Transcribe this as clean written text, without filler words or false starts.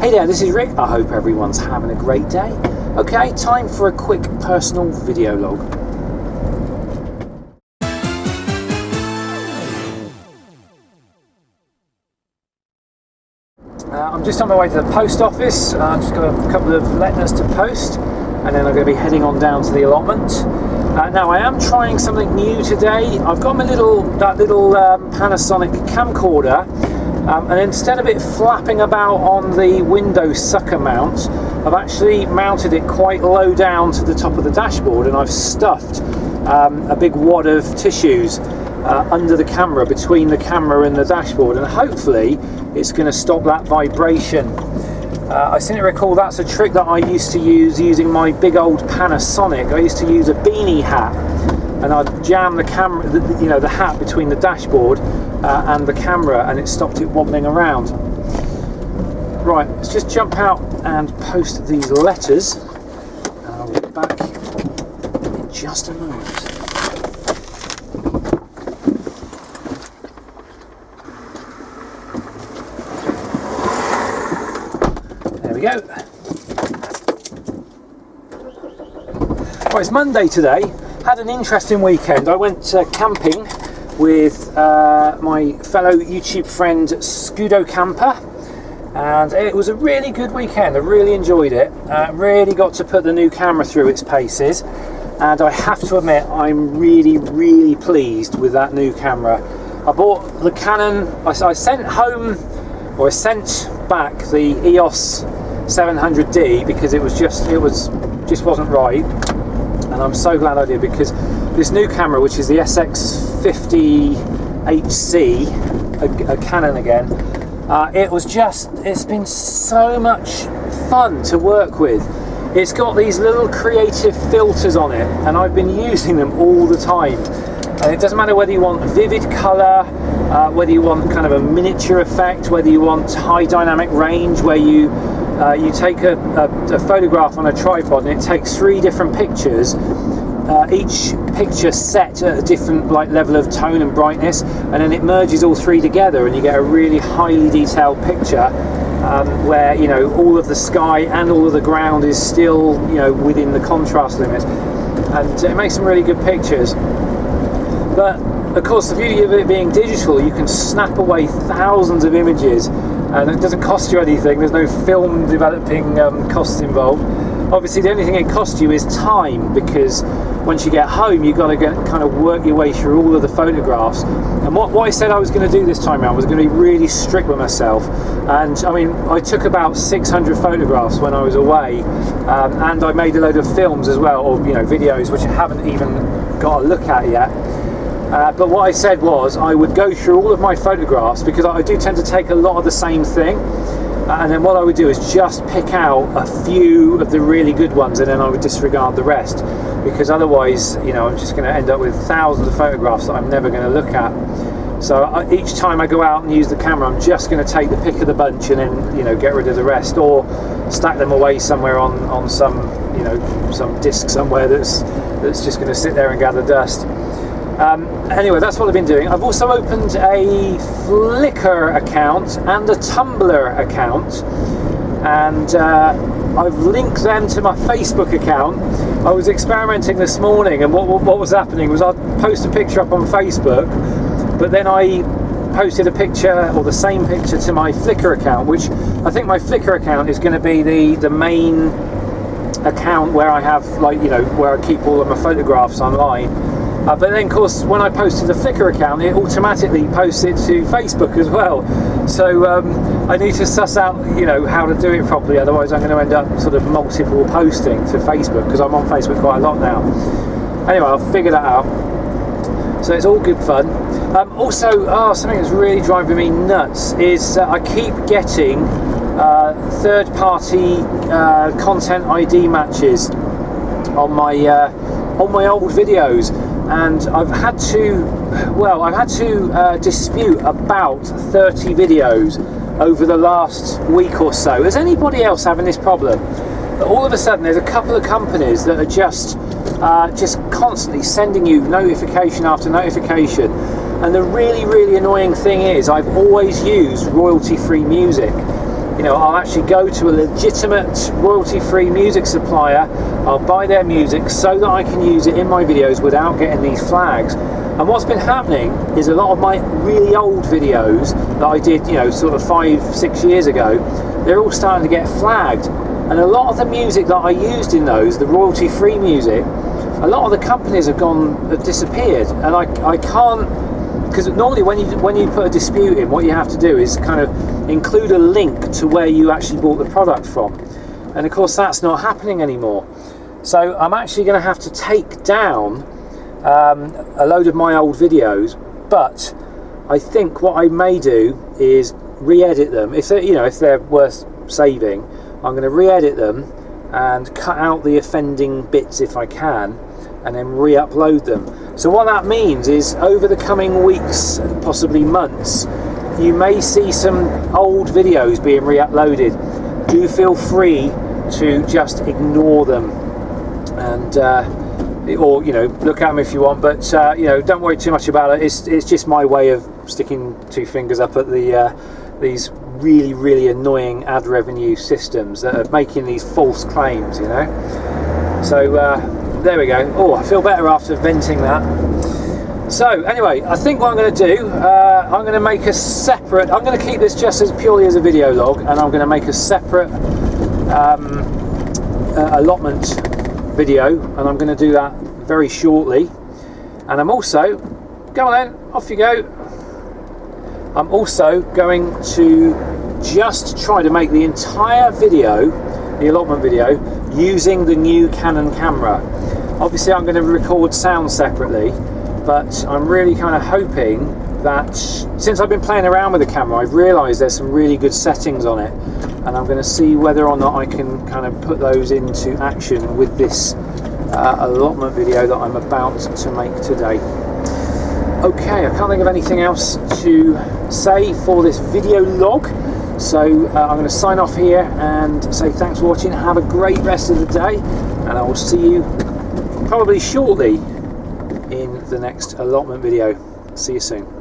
Hey there, this is Rick. I hope everyone's having a great day. Okay, time for a quick personal video log. I'm just on my way to the post office. I've just got a couple of letters to post, and then I'm going to be heading on down to the allotment. Now I am trying something new today. I've got my little Panasonic camcorder, and instead of it flapping about on the window sucker mount, I've actually mounted it quite low down to the top of the dashboard, and I've stuffed a big wad of tissues under the camera, between the camera and the dashboard, and hopefully it's going to stop that vibration. I seem to recall that's a trick that I used to use using my big old Panasonic. I used to use a beanie hat, and I'd jam the camera, the hat between the dashboard and the camera, and it stopped it wobbling around. Right, let's just jump out and post these letters, and I'll be back in just a moment. There we go. Right, it's Monday today. Had an interesting weekend. I went camping with my fellow YouTube friend Scudo Camper, and it was a really good weekend. I really enjoyed it. Really got to put the new camera through its paces, and I have to admit I'm really pleased with that new camera. I bought the Canon. I sent back the EOS 700D because it just wasn't right, and I'm so glad I did, because this new camera, which is the SX50HC, a Canon again, it's been so much fun to work with. It's got these little creative filters on it, and I've been using them all the time. And it doesn't matter whether you want vivid colour, whether you want kind of a miniature effect, whether you want high dynamic range, where you take a photograph on a tripod and it takes 3 different pictures, each picture set at a different level of tone and brightness, and then it merges all 3 together, and you get a really highly detailed picture where all of the sky and all of the ground is still within the contrast limit, and it makes some really good pictures. But of course, the beauty of it being digital, you can snap away thousands of images, and it doesn't cost you anything. There's no film developing costs involved. Obviously, the only thing it costs you is time, because once you get home, you've got to kind of work your way through all of the photographs. And what I said I was going to do this time around was going to be really strict with myself. And I mean, I took about 600 photographs when I was away, and I made a load of films as well, or videos, which I haven't even got a look at yet. But what I said was I would go through all of my photographs, because I do tend to take a lot of the same thing, and then what I would do is just pick out a few of the really good ones, and then I would disregard the rest, because otherwise I'm just going to end up with thousands of photographs that I'm never going to look at. So each time I go out and use the camera, I'm just going to take the pick of the bunch and then get rid of the rest, or stack them away somewhere on some disc somewhere that's just going to sit there and gather dust. Anyway, that's what I've been doing. I've also opened a Flickr account and a Tumblr account, and I've linked them to my Facebook account. I was experimenting this morning, and what was happening was I'd post a picture up on Facebook, but then I posted a picture, or the same picture, to my Flickr account, which I think my Flickr account is going to be the main account where I have where I keep all of my photographs online. But then, of course, when I posted the Flickr account, it automatically posts it to Facebook as well. So I need to suss out, how to do it properly. Otherwise, I'm going to end up sort of multiple posting to Facebook, because I'm on Facebook quite a lot now. Anyway, I'll figure that out. So it's all good fun. Also, something that's really driving me nuts is I keep getting third-party content ID matches on my old videos. And I've had to dispute about 30 videos over the last week or so. Is anybody else having this problem? All of a sudden, there's a couple of companies that are just constantly sending you notification after notification. And the really annoying thing is, I've always used royalty-free music, You know, I'll actually go to a legitimate royalty-free music supplier, I'll buy their music so that I can use it in my videos without getting these flags. And what's been happening is a lot of my really old videos that I did, you know, sort of 5-6 years ago, they're all starting to get flagged. And a lot of the music that I used in those, the royalty-free music, a lot of the companies have disappeared, and I can't, because normally when you put a dispute in, what you have to do is kind of include a link to where you actually bought the product from, and of course that's not happening anymore. So I'm actually going to have to take down a load of my old videos, but I think what I may do is re-edit them. If they're, you know, if they're worth saving, I'm going to re-edit them and cut out the offending bits if I can, and then re-upload them. So what that means is over the coming weeks, possibly months, you may see some old videos being re-uploaded. Do feel free to just ignore them, and or, you know, look at them if you want, but you know, don't worry too much about it. It's just my way of sticking two fingers up at these really annoying ad revenue systems that are making these false claims, you know. So there we go. Oh, I feel better after venting that. So anyway, I think what I'm going to do, I'm going to make a separate, I'm going to keep this just as purely as a video log, and I'm going to make a separate allotment video, and I'm going to do that very shortly. And I'm also, go on then, off you go. I'm also going to just try to make the entire video, the allotment video, using the new Canon camera. Obviously I'm going to record sound separately, but I'm really kind of hoping that, since I've been playing around with the camera, I've realised there's some really good settings on it, and I'm going to see whether or not I can kind of put those into action with this allotment video that I'm about to make today. Okay, I can't think of anything else to say for this video log, so I'm going to sign off here and say thanks for watching. Have a great rest of the day, and I will see you probably shortly in the next allotment video. See you soon.